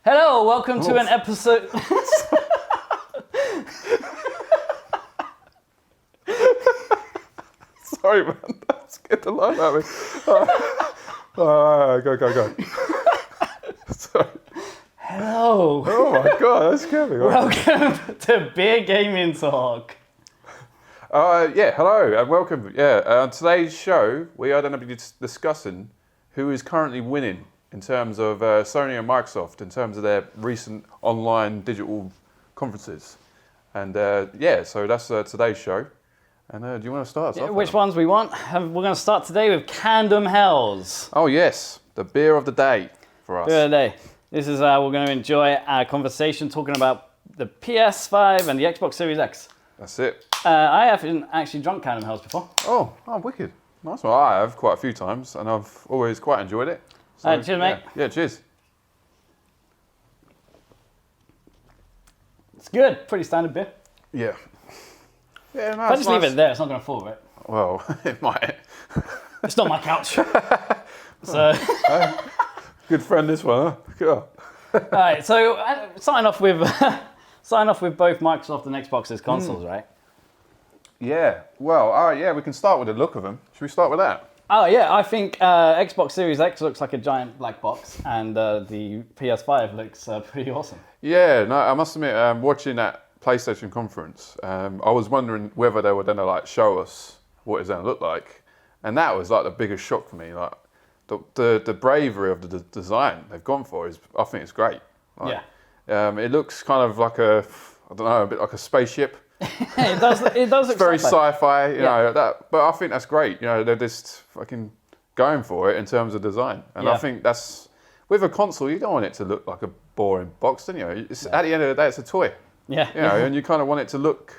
Hello, welcome to an episode. Sorry, man. That scared the life out of me. Go. Sorry. Hello. Oh my god, that scared me. Welcome to Beer Gaming Talk. Hello and welcome. On today's show, we are going to be discussing who is currently winning in terms of Sony and Microsoft in terms of their recent online digital conferences. And so that's today's show. And do you want to start us off? Which ones we want? We're going to start today with Candom Hells. Oh yes, the beer of the day for us. Beer of the day. This is we're going to enjoy our conversation talking about the PS5 and the Xbox Series X. That's it. I haven't actually drunk Candom Hells before. Oh, wicked. Nice one. I have quite a few times, and I've always quite enjoyed it. So, Cheers, mate. Yeah, cheers. It's good. Pretty standard beer. Yeah. Yeah, no, If I just leave it there, it's not going to fall, right? Well, it might. It's not my couch. So, Good friend, this one, huh? Cool. all right. So, starting off with both Microsoft and Xbox's consoles, right? Yeah. Well, all right. Yeah, we can start with the look of them. Should we start with that? Oh yeah, I think Xbox Series X looks like a giant black box, and the PS5 looks pretty awesome. Yeah. No, I must admit, watching that PlayStation conference, I was wondering whether they were going to like show us what it's going to look like, and that was like the biggest shock for me. Like the bravery of the design they've gone for is, I think it's great. Like, yeah. It looks kind of like a bit like a spaceship. It does. It does. It's very sci-fi, you Yeah. know that. But I think that's great. You know, they're just fucking going for it in terms of design, and I think that's with a console. You don't want it to look like a boring box, do you? It's, At the end of the day, it's a toy. Yeah. You know, and you kind of want it to look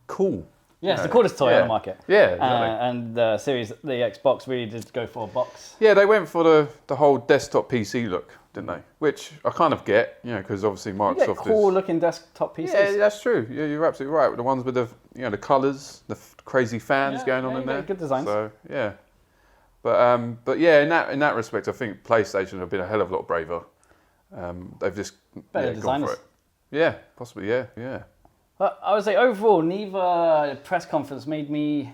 cool. Yeah, it's the coolest toy on the market. Yeah, exactly. And the Xbox really did go for a box. Yeah, they went for the whole desktop PC look, didn't they? Which I kind of get, you know, because obviously You Microsoft get cool looking desktop PCs. Yeah, that's true. Yeah, you're absolutely right. The ones with the colours, the crazy fans going on in there. Good designs. So yeah, but yeah, in that respect, I think PlayStation have been a hell of a lot braver. They've just Better gone designers. for it. Yeah, possibly. Yeah. But I would say overall, neither press conference made me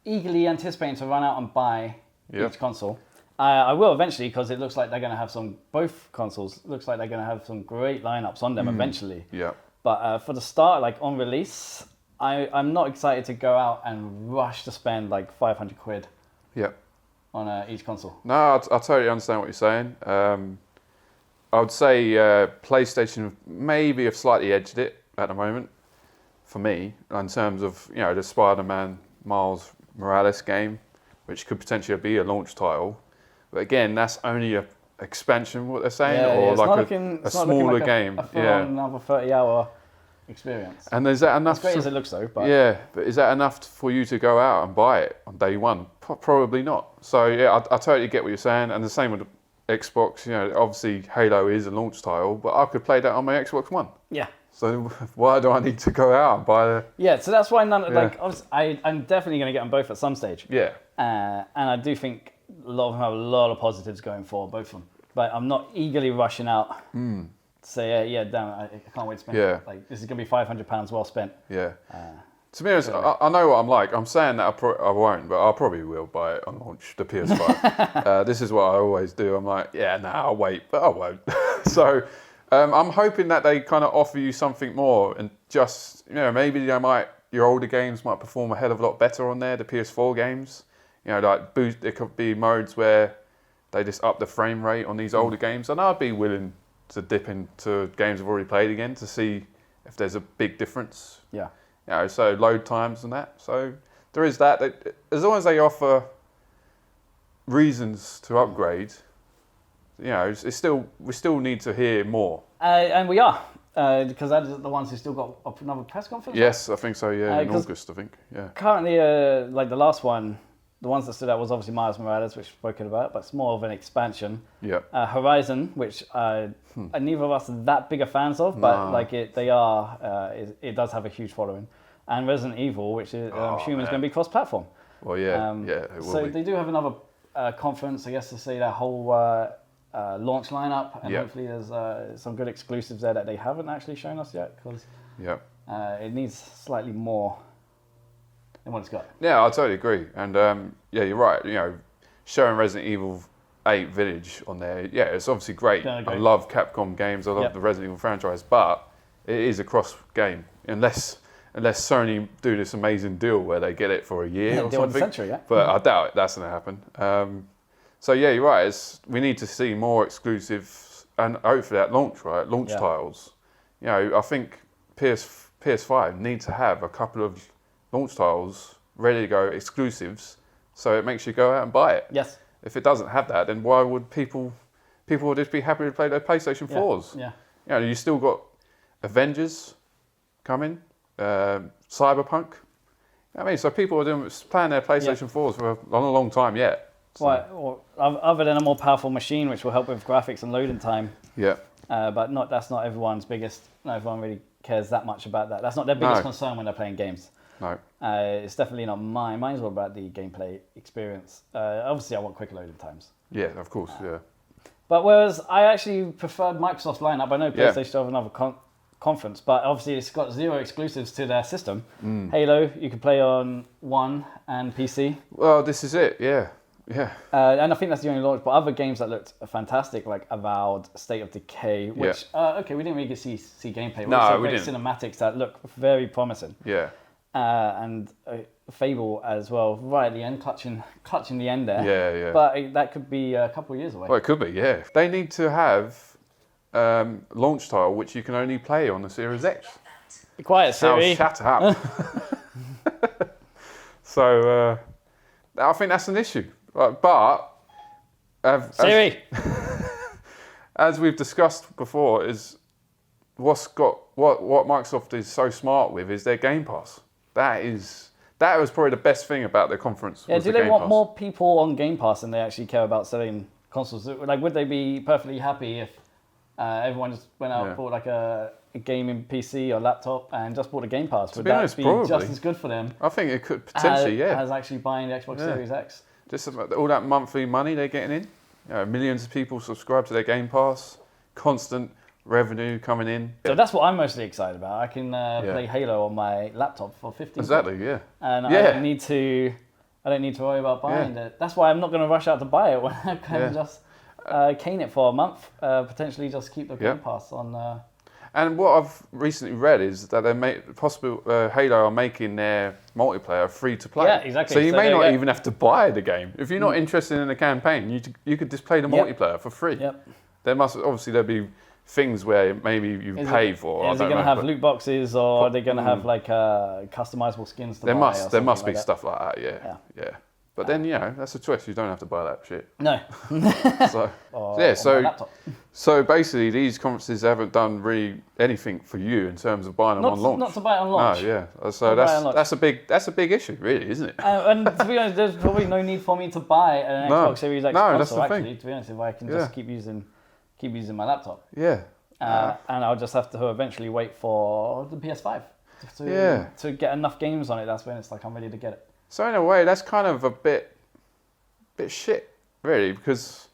eagerly anticipating to run out and buy each console. I will eventually, because it looks like they're going to have both consoles, looks like they're going to have some great lineups on them eventually. Yeah. But for the start, like on release, I'm not excited to go out and rush to spend like 500 quid Yeah. on each console. No, I totally understand what you're saying. I would say PlayStation maybe have slightly edged it at the moment for me in terms of, you know, the Spider-Man Miles Morales game, which could potentially be a launch title. But again, that's only a expansion, what they're saying, or like a smaller game. A another 30-hour experience. And is that enough? As great as it looks, though. But but is that enough for you to go out and buy it on day one? Probably not. So yeah, I totally get what you're saying, and the same with the Xbox. You know, obviously Halo is a launch title, but I could play that on my Xbox One. Yeah. So why do I need to go out and buy the? Yeah, so that's why I'm definitely going to get them both at some stage. Yeah. And I do think a lot of them have a lot of positives going for both of them. But I'm not eagerly rushing out to say, damn, I can't wait to spend it. Like, this is going to be £500 well spent. Yeah. To be honest, I know what I'm like. I'm saying that I won't, but I probably will buy it on launch, the PS5. This is what I always do. I'm like, I'll wait, but I won't. So I'm hoping that they kind of offer you something more, and just, you know, maybe your older games might perform a hell of a lot better on there, the PS4 games. You know, like there could be modes where they just up the frame rate on these older games, and I'd be willing to dip into games I've already played again to see if there's a big difference. Yeah. You know, so load times and that. So there is that. As long as they offer reasons to upgrade, you know, we still need to hear more. And we are, because that is the ones who still got another press conference. Yes, I think so. Yeah, in August, I think. Yeah. Currently, like the last one, the ones that stood out was obviously Miles Morales, which we've spoken about, but it's more of an expansion. Yeah. Horizon, which neither of us are that big a fans of, but like it does have a huge following. And Resident Evil, which is, I'm assuming is going to be cross-platform. Well, it will so be. they do have another conference, I guess, to say that whole launch lineup, and hopefully there's some good exclusives there that they haven't actually shown us yet, because it needs slightly more than what it's got. Yeah, I totally agree. And you're right. You know, showing Resident Evil 8 Village on there, it's obviously great. I love Capcom games. I love the Resident Evil franchise, but it is a cross game unless Sony do this amazing deal where they get it for a year or something. Century, But I doubt that's going to happen. So you're right. We need to see more exclusives and hopefully at launch, right? Launch titles. You know, I think PS5 need to have a couple of launch titles ready to go, exclusives, so it makes you go out and buy it. Yes. If it doesn't have that, then why would people would just be happy to play their PlayStation 4s? Yeah. You know, you still got Avengers coming, Cyberpunk. I mean, so people are playing their PlayStation 4s for a long time yet. So. Well, other than a more powerful machine, which will help with graphics and loading time. Yeah. But that's not everyone's biggest. Not everyone really cares that much about that. That's not their biggest concern when they're playing games. No. It's definitely not mine. Mine's all about the gameplay experience. Obviously, I want quick loading times. Yeah, of course, But whereas I actually preferred Microsoft's lineup, I know PlayStation will have another conference, but obviously it's got 0 exclusives to their system. Halo, you can play on One and PC. Well, this is it, yeah. And I think that's the only launch, but other games that looked fantastic, like Avowed, State of Decay, which, we didn't really see gameplay. We didn't. Cinematics that look very promising. Yeah. And Fable as well, right at the end, clutching the end there. Yeah. But that could be a couple of years away. Well, it could be, yeah. They need to have launch title which you can only play on the Series X. Be quiet, Siri. Oh, shut up. So, I think that's an issue. But Siri. As we've discussed before, is what Microsoft is so smart with is their Game Pass. That was probably the best thing about their conference. Yeah, do they want more people on Game Pass than they actually care about selling consoles? Like, would they be perfectly happy if everyone just went out and bought like a gaming PC or laptop and just bought a Game Pass? Would that be just as good for them? I think it could potentially, as actually buying the Xbox Series X. Just all that monthly money they're getting in. You know, millions of people subscribe to their Game Pass, constant revenue coming in. So that's what I'm mostly excited about. I can play Halo on my laptop for 15. Exactly, yeah. And I don't need to worry about buying it. That's why I'm not going to rush out to buy it when I can just cane it for a month, potentially just keep the Game Pass on. And what I've recently read is that Halo are making their multiplayer free to play. Yeah, exactly. So you may not even have to buy the game. If you're not interested in the campaign, you could just play the multiplayer for free. Yep. There'll be things where maybe you pay for. Is it going to have loot boxes, or are they going to have like customizable skins to buy? There must be like stuff like that. Yeah. But then that's a choice. You don't have to buy that shit. No. So basically, these conferences haven't done really anything for you in terms of buying them on launch. Not to buy it on launch. No, yeah. So that's a big issue, really, isn't it? And to be honest, there's probably no need for me to buy an Xbox Series X console. That's the actually, thing. to be honest, if I can just keep using my laptop. Yeah. And I'll just have to eventually wait for the PS5 to get enough games on it. That's when it's like I'm ready to get it. So in a way, that's kind of a bit shit, really, because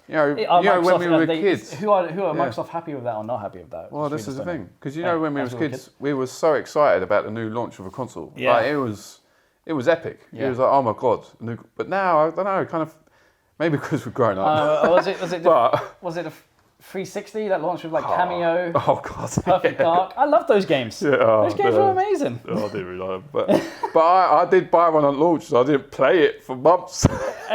when we were kids, who are Microsoft happy with that or not happy with that? Well, this is the thing, because when we were kids, we were so excited about the new launch of a console. Yeah, like, it was epic. Yeah. It was like, oh my god. But now I don't know, kind of maybe because we've grown up. Was it a 360 that launched with like Cameo? Oh god, Perfect Dark. I love those games. Yeah, those games were amazing. I didn't really like them, but I did buy one on launch. So I didn't play it for months,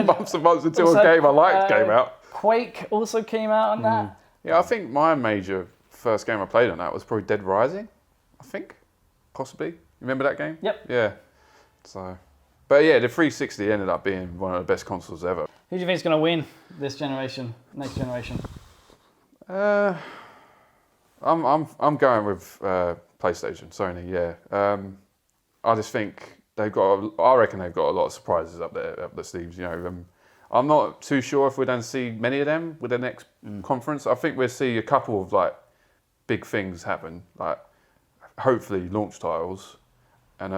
months and months until a game I liked came out. Quake also came out on that. Yeah, I think my major first game I played on that was probably Dead Rising. I think, possibly. You remember that game? Yep. Yeah. So, but yeah, the 360 ended up being one of the best consoles ever. Who do you think is going to win this generation, next generation? I'm going with PlayStation, Sony. Yeah, I just think I reckon they've got a lot of surprises up the sleeves. I'm not too sure if we're going to see many of them with the next conference. I think we'll see a couple of like big things happen, like hopefully launch titles, and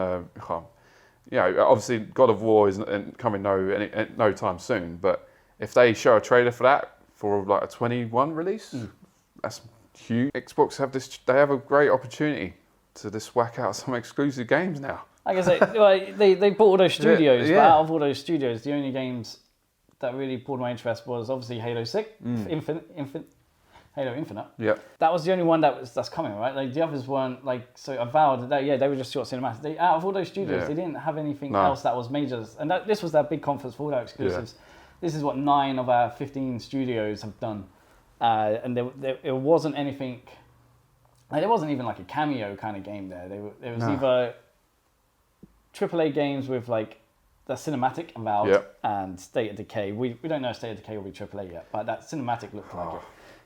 obviously God of War isn't coming no time soon. But if they show a trailer for that for like a 21 release. That's huge. Xbox they have a great opportunity to just whack out some exclusive games now. Like I say, well, they bought all those studios, Yeah. but out of all those studios, the only games that really pulled my interest was obviously Halo 6, Halo Infinite. Yeah. That was the only one that's coming, right? Like the others weren't like so avowed that they were just short cinematics. Out of all those studios, they didn't have anything else that was major. And this was their big conference for all their exclusives. Yeah. This is what 9 of our 15 studios have done, and it wasn't anything. Like, there wasn't even like a cameo kind of game there. There was either AAA games with like the cinematic avowed and State of Decay. We don't know if State of Decay will be AAA yet, but that cinematic looked like it.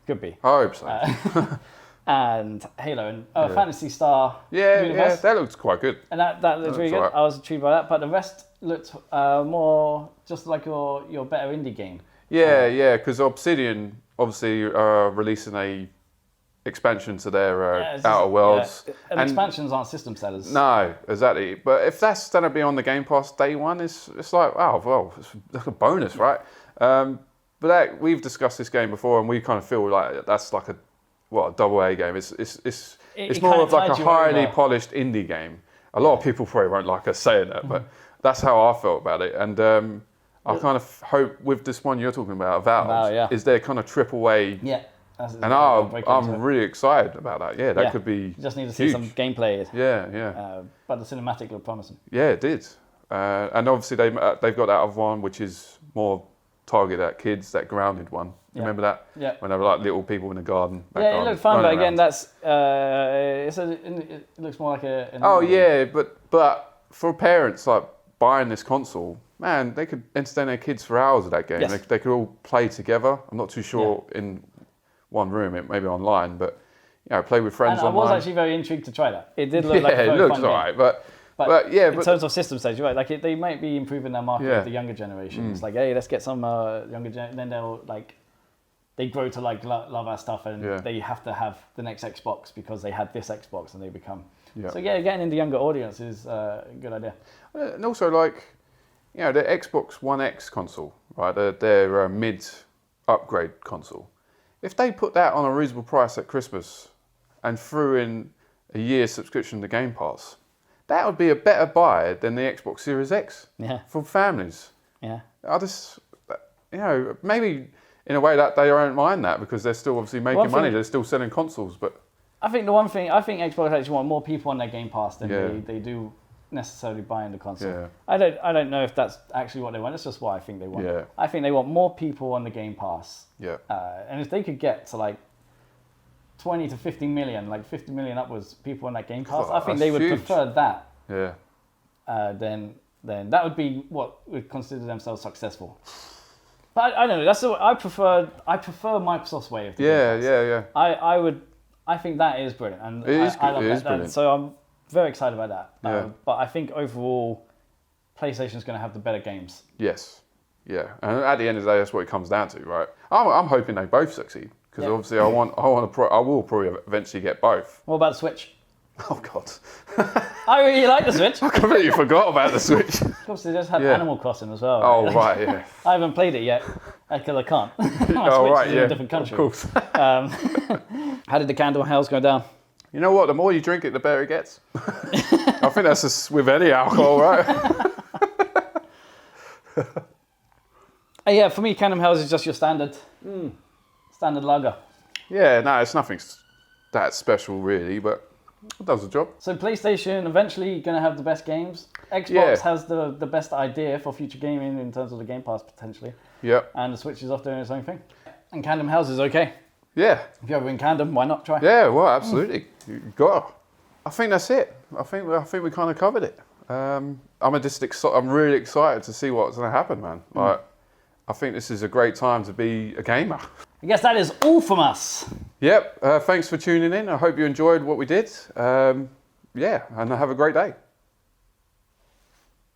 Could be. I hope so. And Halo and Phantasy Star Universe. That looks quite good. And that looked really good. Right. I was intrigued by that, but the rest looked more just like your better indie game. Yeah, because Obsidian obviously are releasing a expansion to their Outer Worlds. Yeah. And expansions aren't system sellers. No, exactly. But if that's going to be on the Game Pass day one, it's like, it's like a bonus, right? But we've discussed this game before, and we kind of feel like that's like a AA game. It's more of like a highly polished indie game. A lot of people probably won't like us saying that, but that's how I felt about it. And I kind of hope with this one you're talking about, Valve, is their kind of AAA. Yeah. And I'm really excited about that. Yeah, that could be. You just need to see some gameplay. Yeah. But the cinematic looked promising. Yeah, it did. And obviously they've got that other one which is more targeted at kids, that grounded one. Remember that? Yeah. When they were like little people in a garden. Yeah, it looked fun, but again, it looks more like a. But for parents like buying this console, man, they could entertain their kids for hours of that game. Yes. They could all play together. I'm not too sure in one room, maybe online, but play with friends online. I was actually very intrigued to try that. It did look like a very it looks fun alright, game. But in but terms of system stage, you're right. Like they might be improving their market with the younger generation. It's like, hey, let's get some younger then they'll they grow to love our stuff, and they have to have the next Xbox because they had this Xbox and they become. So getting into younger audience is a good idea. And also the Xbox One X console, right? Their mid upgrade console. If they put that on a reasonable price at Christmas and threw in a year's subscription to Game Pass, that would be a better buy than the Xbox Series X for families. Yeah. I just, maybe in a way that they don't mind that because they're still obviously making money. They're still selling consoles, but I think Xbox actually want more people on their Game Pass than they do necessarily buying the console. Yeah. I don't know if that's actually what they want. It's just what I think they want. Yeah. I think they want more people on the Game Pass. Yeah. And if they could get to 20 to 50 million, 50 million upwards people on that Game Pass, I think they would prefer that. Yeah. Then that would be what would consider themselves successful. But I don't know. I prefer Microsoft's way of doing it. Yeah. I think that is brilliant, and it is brilliant. Brilliant. So I'm very excited about that. Yeah. But I think overall, PlayStation's going to have the better games. Yes. Yeah. And at the end of the day, that's what it comes down to, right? I'm hoping they both succeed because obviously I will probably eventually get both. What about the Switch? Oh God. I really like the Switch. I completely forgot about the Switch. Of course, they just had Animal Crossing as well. Oh right, yeah. I haven't played it yet because I can't. Switch is in a different country. Of course. How did the candle house go down? You know what? The more you drink it, the better it gets. I think that's just with any alcohol, right? Yeah, for me, Candom House is just your standard lager. Yeah, no, it's nothing that special really, but it does the job. So PlayStation eventually going to have the best games. Xbox has the best idea for future gaming in terms of the Game Pass potentially. Yeah. And the Switch is off doing its own thing. And Candom House is okay. Yeah. If you're ever in Candom, why not try? Yeah, well, absolutely. You got to. I think that's it. I think we kind of covered it. I'm really excited to see what's going to happen, man. I think this is a great time to be a gamer. I guess that is all from us. Yep. Thanks for tuning in. I hope you enjoyed what we did. And have a great day.